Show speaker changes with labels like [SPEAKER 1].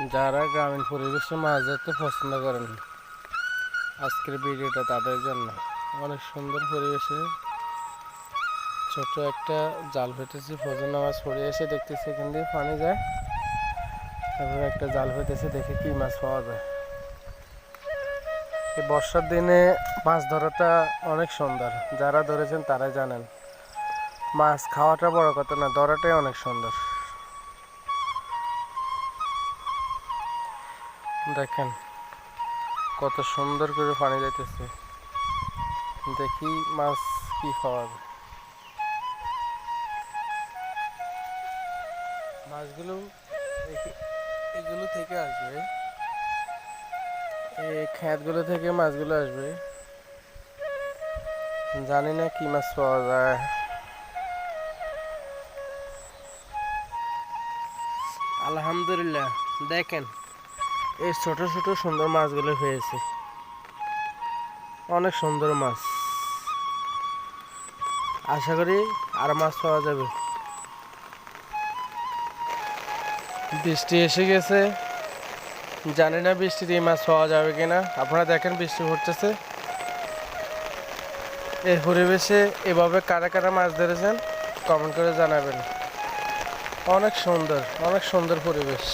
[SPEAKER 1] যারা গ্রামীণ পরিবেশে মাছ ধরতে পছন্দ করেন, আজকের ভিডিওটা তাদের জন্য। অনেক সুন্দর পরিবেশে ছোট একটা জাল ফেটেছি, ফজনা মাছ পড়ে এসে দেখতেছি এখান দিয়ে পানি যায়, তারপরে একটা জাল ফেটেছে, দেখে কি মাছ পাওয়া যায়। এই বর্ষার দিনে মাছ ধরাটা অনেক সুন্দর, যারা ধরেছেন তারাই জানেন। মাছ খাওয়াটা বড় কথা না, ধরাটাই অনেক সুন্দর। দেখেন কত সুন্দর করে পানি যাইতেছে, দেখি মাছ কি পাওয়া যায়। মাছগুলো এগুলো থেকে আসবে, এই ক্ষেতগুলো থেকে মাছগুলো আসবে। জানি না কি মাছ পাওয়া যায়। আলহামদুলিল্লাহ, দেখেন এই ছোট ছোট সুন্দর মাছগুলো পেয়েছি, অনেক সুন্দর মাছ। আশা করি আর মাছ পাওয়া যাবে। বৃষ্টি এসে গেছে, জানি না বৃষ্টিতে এই মাছ পাওয়া যাবে কিনা। আপনারা দেখেন বৃষ্টি পড়তেছে। এই পরিবেশে এভাবে কারা কারা মাছ ধরেছেন কমেন্ট করে জানাবেন। অনেক সুন্দর, অনেক সুন্দর পরিবেশ।